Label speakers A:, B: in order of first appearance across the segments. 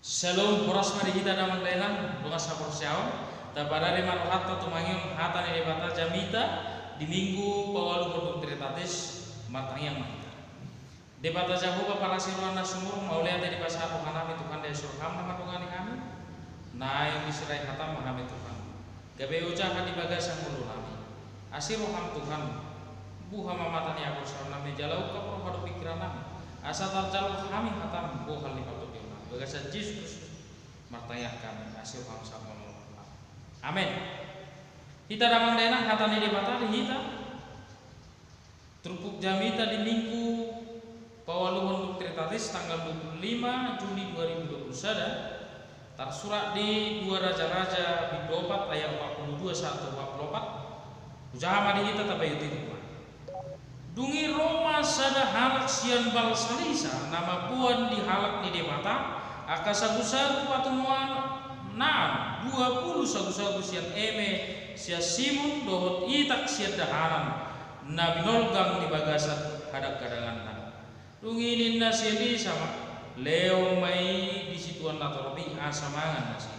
A: Shalom poras mari kita damang lenan bunga sapor siaw tapadare marohatta tumangium hata ne bata jamita di minggu pawalu produk tritatis matang yang mahita debata Jehovah para sirwana sumur maulea dari pasar rohanami Tuhan dari surham nama Tuhan kami naik disirai hatam menami Tuhan gabe ucapan di bagas yang mulunami asir roham Tuhan buha mamatani aku sarnami jalau ka prohadu pikiran nami asa tarjalu kami hatam buhal lipatu bagasan Yesus martaya kami asih ham sama amin. Kita damang denang kata ni debata di hita trupuk jamita di minggu pawaluhon untuk tritatis tanggal 25 Juni 2021 tersurat di 2 Raja-Raja Bidopat ayat 42 144 ujaha madi hita tabayuti dungi Roma sada halak sian bal salisa nama puan di halak ni debata aka sagu-sagu patuan naam 20 sagu-sagu sian eme sia Simon dohot itak sian daharan na binolgang di bagasan hadak kadangan dunginin na siya sama leo may disituan na torobi asamangan na siya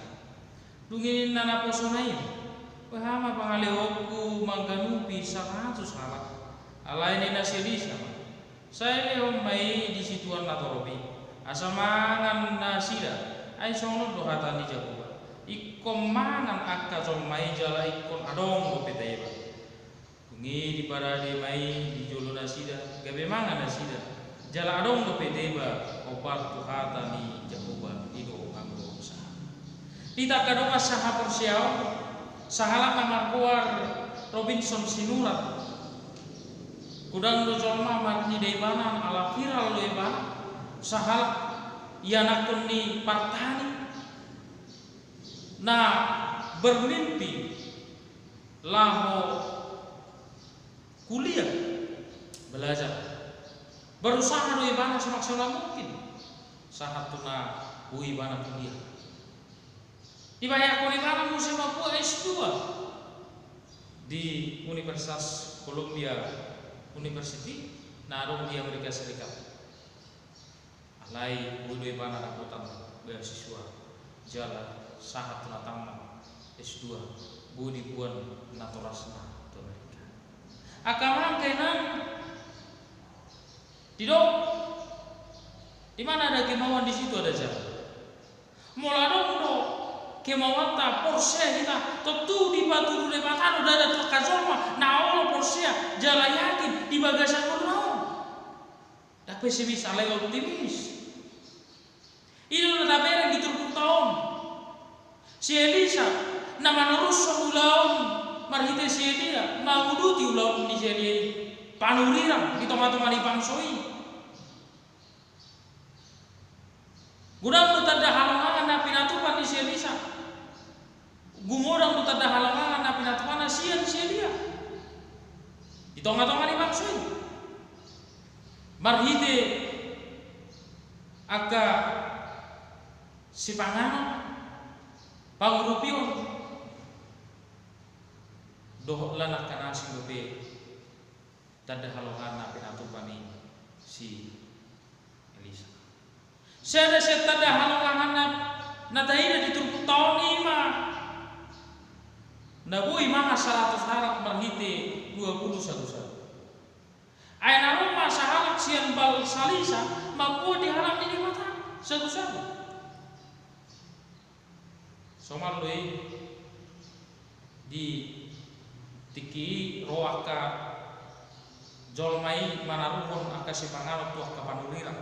A: dunginin na naposonay pahama pangaleoku mangganupi 100 halak alain na siya sama saya leo may disituan na torobi asamangan nasida ay sono dohata ni Jawa ikom mangan akka jol mai jala ikon adong go peteba kungi di parade mai di jolo nasida gabe mangan nasida jala adong go peteba opar dohata ni Jawa ido anggo sa dita kadoka saha persiao sahala kamar kuar Robinson Sinurat kudang do jolma marni debanan ala viral loeba sahal ianakun ni partani na bermimpi laho kuliah belajar berusaha do ibana semaksimal mungkin sahatuna ibana kuliah dibayar ibana musim aku S2 di Universitas Columbia University narung di Amerika Serikat alai budoi bana rakutan beasiswa jala sahat tunatama S2 budi puan naturasna to mereka akamang kenang tidak di mana ada kemauan di situ ada jalan muladong do kemauan ta porsia kita tentu di batu de batano ada tu kazolma na Allah porsia jala yakin di bagasan mau tapi sih bisa lagi optimis ini udah tabera di turun tahun si Elisa nama narus ulam marhite si dia maguduti ulam di sini panurirang di tomat-tomat di pangsoi gudang tuh ada halangan na pinatupan di si Elisa gumodang tuh ada halangan na pinatupan si dia di tomat-tomat di pangsoi marhite aka si pangano pangurupion doh lanak kana si bebe tada halongan na pinatupani si Elisa sada tada halongan na tahida di turku tahun ima na bui mga 100 harak marhite 20 sagu-sagu ay naruma sa halak siyan bal salisa mabuo di halak ini mata sagu-sagu somalui di tiki roaka jolmai manaruhon akasi pangalap tuah kapanurira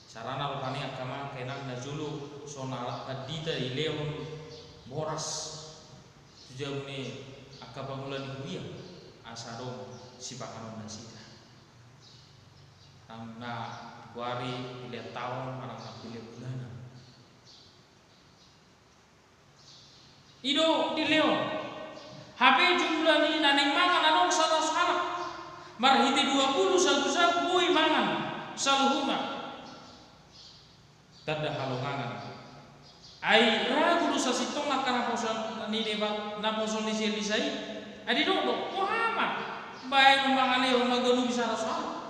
A: sarana rupani akama kenang najulu sonal adita ileon boras jauh ni akabangulan kuliah asadong si pakanon nasida na kuari lihat tahun anak pilih bulan ido di leon HP jumlah ni naneng mangan anong 100 halak marhiti 20 sagu-sagu bui mangan saluhunga tada halongangan ai ragu do sasitong akana poson ni debat na poson ni selisai adi do Muhammad bae mangan leo maganu bisa rasul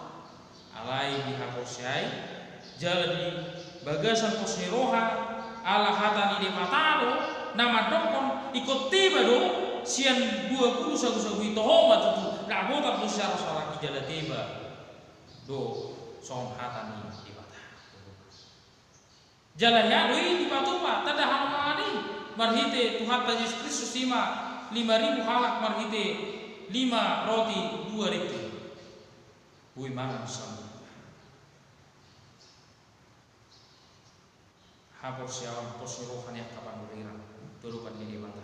A: alai di haposai jala di bagasan posni roha ala hatani de matado nama dokon ikut tiba do sian 20 sagu-sagu itu homa tutu dak botak do syara kijala tiba do son hatani di mata jalannya doi di batu pak tada hanamani marhite Tuhan Yesus Kristus 5.000 halak marhite 5 roti 2 riti bui mangan sama hapor siawan posi rohani kapan ulirang turukan di mata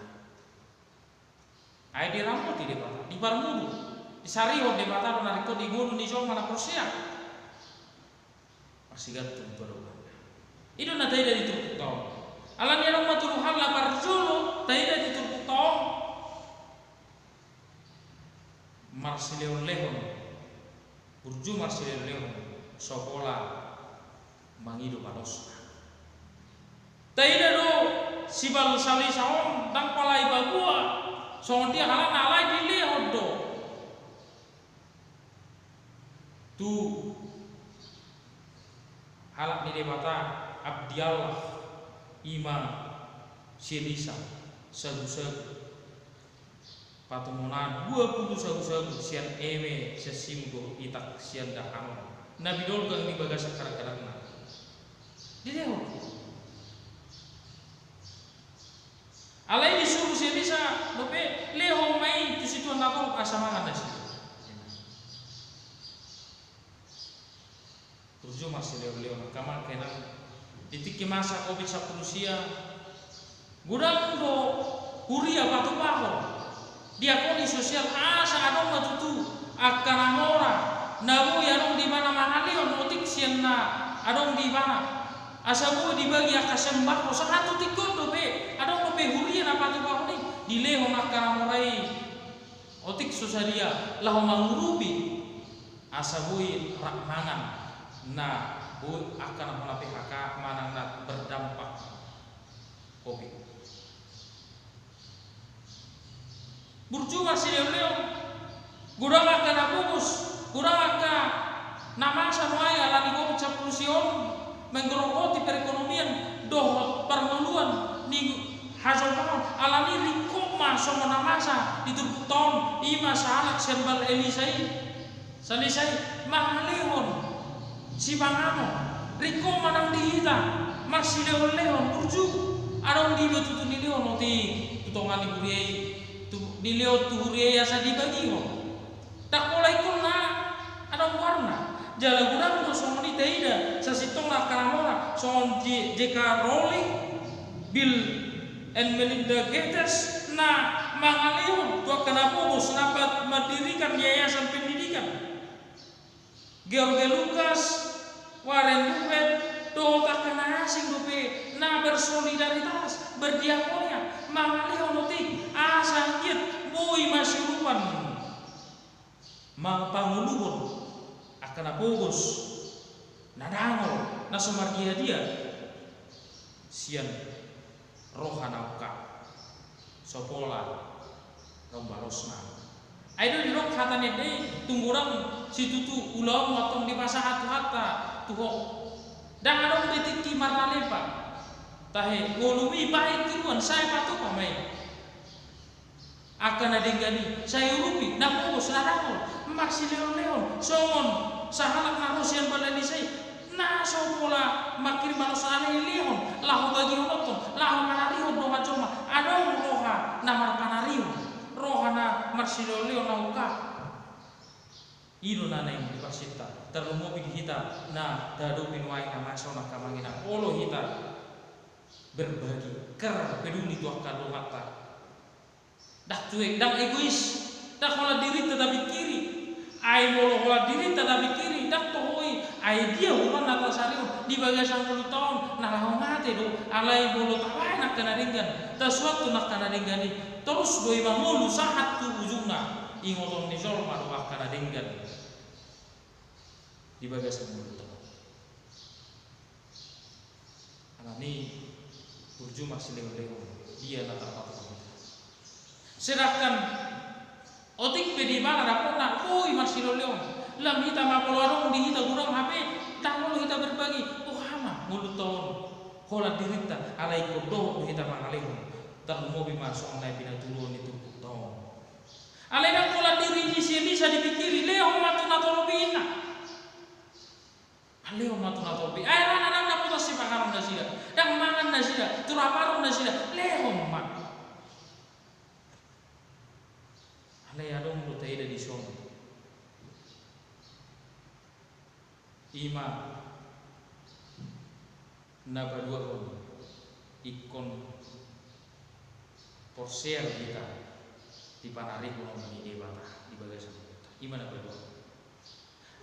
A: ai di rambut di mata di barmudu di sariho di mata do nariko di gulu di jong mana porsia Marsigat tu barukan. Itu na tayo dari turputong. Alam niya nang maturuhan la marjulo tayo dari turputong. Marsileon lehon. Burju Marsileon lehon. Sokola mangido pados. Tayo na do si balu sali saon tang palay bagua. So dia halang alay di lehon do. Tu halak ni mata abdiallah imam silisa sagu-sagu patumunan 20 sagu-sagu sian ewe sesimgo itak sian dahang nabi dol kang di bagas karak-karakna dia alai disuruh silisa dope leho mai tu situ nakol asama nasi Tujuh masih leo-leo kamar kenang titik ke masa COVID-19 gudang do kuria batu paho diakoni sosial asa adong matutu akan amora nabu yarong di mana mahalion otik sienna adong di mana asabu dibagi akasembah satu tikon dope adong dope huria na batu paho ni dileho akan amorai otik susaria laho mangurubi asabui rakmangan nah bu akan mula PHK mana nak berdampak COVID berjuang si leo gurang akan abus gurang akan nama sanuaya lani COVID sapulusion menggerogoti perekonomian doh permuluan ning hasil tahun alami rikoma sama namasa di turbuton ima salak sembal elisai salisai mahalihon si bangano riko manang dihita masih leon burju arong di betutu di leon oti tutongan iburiai tu di leon tuhuriai asa dibagi ho tak mulai kuna adong warna jala gudang do somoni teida sasitong na karamora son jeka rolling Bill and Melinda Gates na mangalion tu akan apos dapat mendirikan yayasan pendidikan George Lucas Warren Buffett do tak kena asing dope na bersolidaritas berdiakonia mangalihon otik asangkit boy masirupan mapanguluhon akan apogos nadangol na sumargia dia sian rohanauka sopola rombarosna Ayo di rok hatanya deh tungguran si tutu ulang matong di masa hatu-hata tuho dan adong detik marna lepa tahe ngolumi baik kiruan saya patu pamai akan ada gani saya rupi namu senadakol masih leon somon sahalak narusian balani saya nah sopola makin manusia leon lahu bagi otot lahu manarion doa cuma adong roha namar panarion rohana marsido leo nauka ino nana yang dipasita terlumo kita nah dadu pinwai nama sona kamangina olo kita berbagi ker peduli tuah kado mata dah cuek dah egois dah hola diri tetapi kiri ai bolo hola diri tetapi kiri dah tohoi ai dia ulan nata sariu di bagai 10 tahun nah lahong mate do alai bolo tawai nak kena ringgan tasuatu nak kena ringgani terus doi mangulu sahat tu ujungna ingoton ni sol madu akan adenggan di bagas mulut anani burju masih leo dia nata apa sedangkan otik pedi mana dapat nak koi masih leo lam hita mapolorong di hita gurang HP tak mau hita berbagi oh hama mulut tahun Kola dirita alai kodo kita mangaleho tak mau masuk online bina turun itu tahu. Alai nak kola diri ni bisa dipikiri leo matu na tolobina. Leo matu na tolobi. Ay anak na putus si pakaron na sila. Dak mangan na sila, turaparon na sila. Leo mat. Alai adong do taida di sono. Ima na berdua kon ikon porser kita di panari kuno di bata di bagasan kita gimana berdua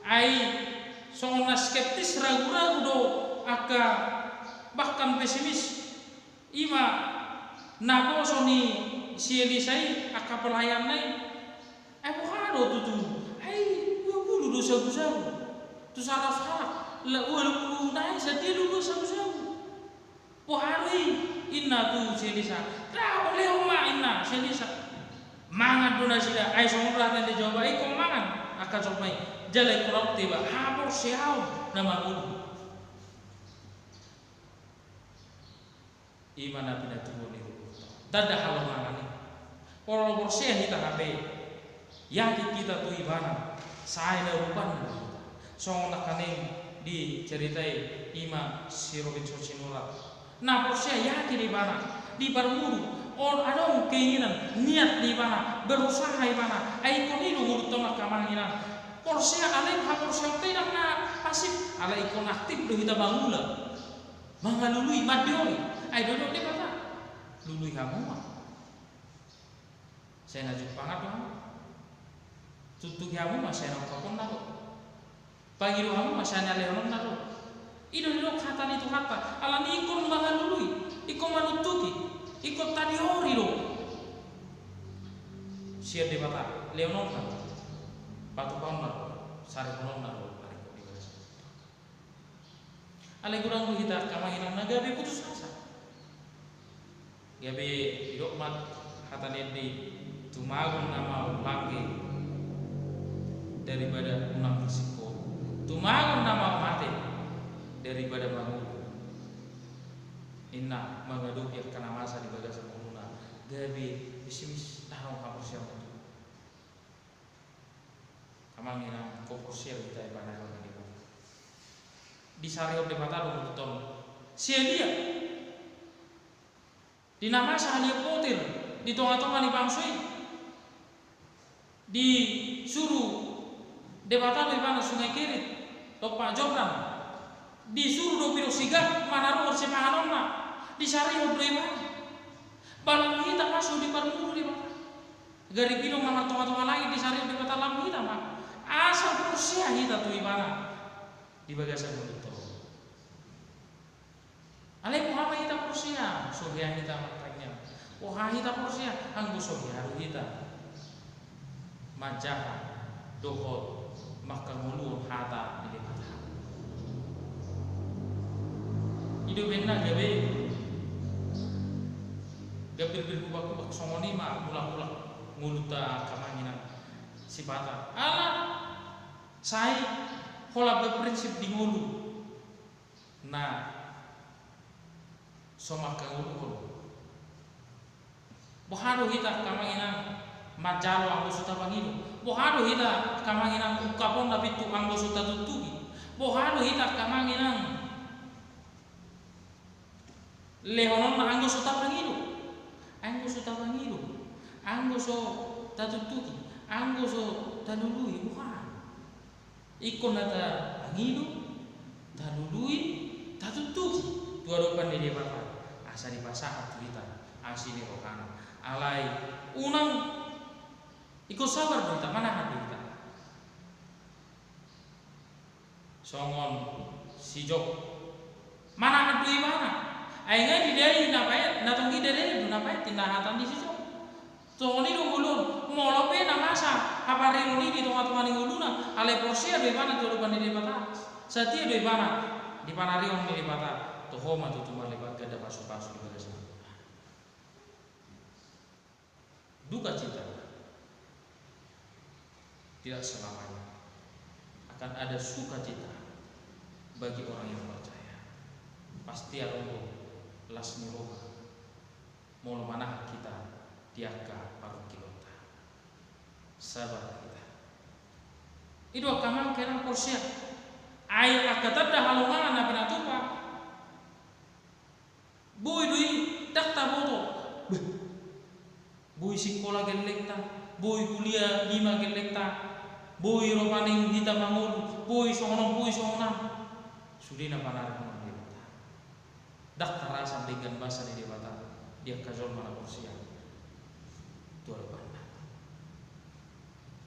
A: ai songna skeptis ragu-ragu do aka bahkan pesimis ima nabo soni sielisai aka pelayan nai buhado tutu ai bulu do sabu-sabu tu saraf la ulu nai sadie dulu sabu-sabu hari inna tu selisa dah oleh oma inna selisa mangan dona sila ai songlah tadi jawab ai kau mangan akan somai jalai kurang tiba habor siau nama ulu imana bina tunggu ni tada halau mangan ni kalau bersih kita habe yang kita tu ibana saya rupan songlah kaning di ceritai ima si Robinson Sinurat. Nah porsia yakin di mana di barmuru or ada keinginan niat di mana berusaha di mana aikon itu mulut tengah kamanginan porsia alai ha porsia tidak na pasif alai ikon aktif do kita bangula mangalului madioi ai dodok di kata lului kamu mah saya najuk pangat kamu tutuk kamu mah saya nak kapon nado pagi lu kamu mah saya leonon nado Ido kata itu kata alani ikon mangalului ikon manutuki ikon tadi hori lo siar di mata leonon kan batu paun naro sari paun naro alai kurang kita kamahinan nagabe putus asa gabe idok mat kata di tumagun nama lagi daripada unang risiko tumagun nama mati daripada bangun inna mengadu ya kana masa di bagasan uluna gabi pesimis tahu hapus yang itu kamangina koporsial kita pada orang ini di sariok de mata do ton sia dia di nama sahali potir di tonga-tonga di bangsui disuruh de mata do mana sungai kirit Pak Jobran disuruh do piro sigap manaro sepahanon na disari do iman balang kita masuk di parmuru di mana gari piro mangar tonga-tonga lagi disari di kota lam kita mah asal persia kita tu ibana di bagasan betul alai muhammad kita persia sohya kita matanya wah kita persia anggo sohya kita majah dohot makal mulu hata di hidup benar gabe kubak songoni mah mulak nguluta kamanginan sifata ala saya kolab berprinsip di ngulu nah somak ngulu bohado kita kamanginan majalo anggo suta bangido bohado kita kamanginan ukapon tapi tu anggo suta tutugi bohado kita kamanginan lehonon na anggo so tapangido anggo so tatutuki anggo so tanului bukan ikon nata angido tanului tatutuki dua dopan di depan asa di pasahat kita asini rokana alai unang ikut sabar kita mana hati kita songon sijok mana hati mana ainga di dari napayat natongi dari napayat tinahatan di situ toni do ulun molope na masa hapari ni di tongah-tongah ni uluna ale porsia de mana to ban di bata satia de mana di panari on di bata to homa to tuma lebat gada pasu-pasu di bagasan duka cita tidak selamanya akan ada sukacita bagi orang yang percaya. Pasti ada lasni roha molo manah kita diaka paru kilota sabar kita ido kamang kena porsia ay akatada halungan na pinatupa boy dui dakta boto boy sikola gelekta boy kuliah 5 gelekta boy ropaning kita mangul boy songonam sudina panar dak rasa dengan bahasa di debata dia kazol mana porsia tu depan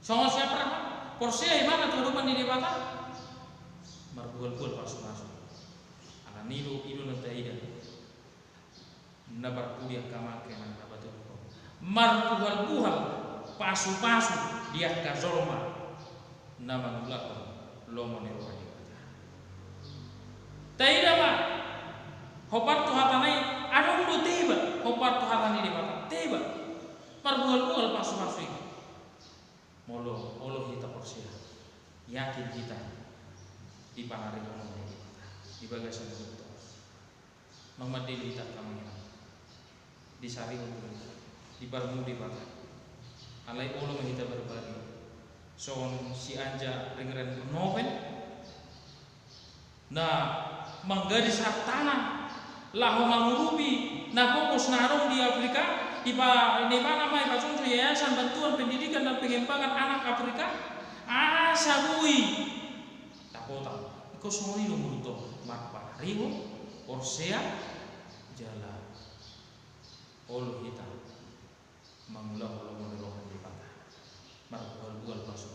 A: songo siapa porsia mana tu depan di debata marbual masuk ana nido nanti ida nabar kuliah kama kena abatu marbual pasu dia kazol mana nama nulak lomo ne rohani taida ma hopar tu hatanai ada udah tiba hopar tu hatani di mata tiba perbual pasu itu molo kita porsia yakin kita di panari kono di bagasan itu nomor di kita kami di sari di barmu di mata alai olo kita berbagi son si anja dengeran noven nah menggadis hak tanah lahu mangurupi na fokus narong di Afrika di mana mai pasung yayasan bantuan pendidikan dan pengembangan anak Afrika sabui takota iko sumoi lumurto marpa ribo orsea jala olu kita mangulah rohan di patah marbual pasu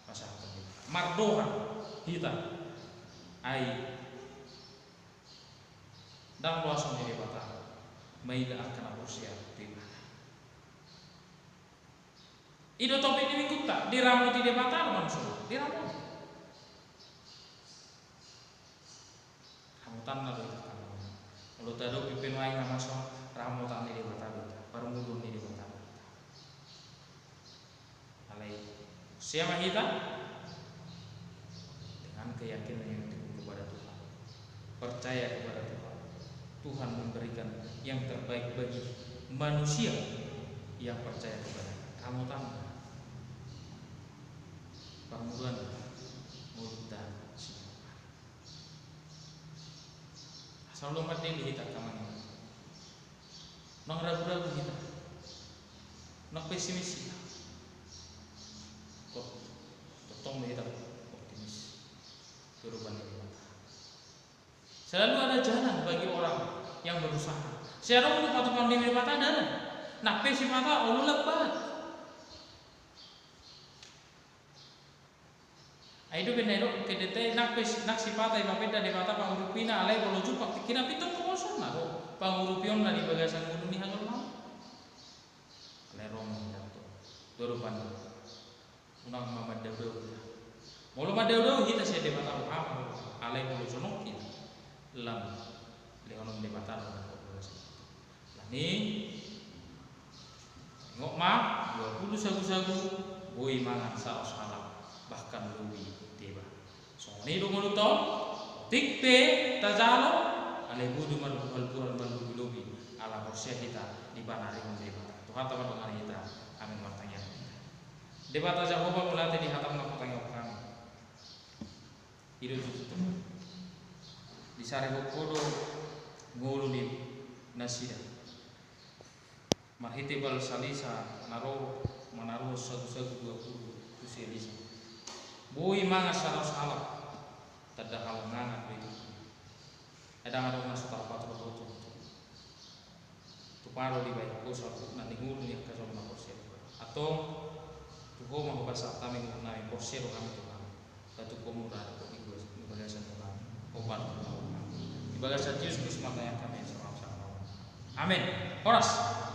A: pasah mardoha kita ai dan luasan di bata maila akan aborsia tiba ido topik ini kuta di ramu di bata langsung di ramu ramutan lalu itu kan kalau tado pipin wae nama so ramutan di bata baru mudun di bata alai siapa kita dengan keyakinan yang teguh kepada Tuhan percaya kepada Tuhan memberikan yang terbaik bagi manusia yang percaya kepada kamu tahu permuduan mudah selalu mati kita kamu nong ragu-ragu kita nong pesimis kita kok totong kita optimis perubahan kita selalu ada jalan bagi orang yang berusaha. Saya tahu untuk patokan di mata ada. Nak pesi mata ulu lebat. Aido benero kedete nak pes nak sipata yang beda di mata pangurupina alai bolo jupak kira pitung kosong nak pangurupion na di bagasan muduni hangul mau. Alai romo jatuh. Dorupan. Unang mamad daudau. Mulu mad daudau kita saya di mata apa alai bolo jonokin. Lam leonom de batal lani ngok ma 20 sagu-sagu boy mangan saos halal bahkan lebih tiba soni do ngono tikpe tajalo ale budu man bual lebih ala porsia kita di banari de batal Tuhan tabar dengan kita amin wartanya de batal Jehovah mulate di hatam na kotanya kami hidup itu di sare kodo ngulu ni nasida mahite bal salisa naro manaro 120 tu selisa boy manga saros halak tada hal ngangat begitu ada ngaro na sutar patro foto tu paro di baik ko sa na ngulu ni kaso na porsia atau tu ho ma bahasa tami na porsia kami tu kan tatu komura ko igo bagasan ko kami obat bagasan Yesus mata yang kami sama-sama. Amin. Horas.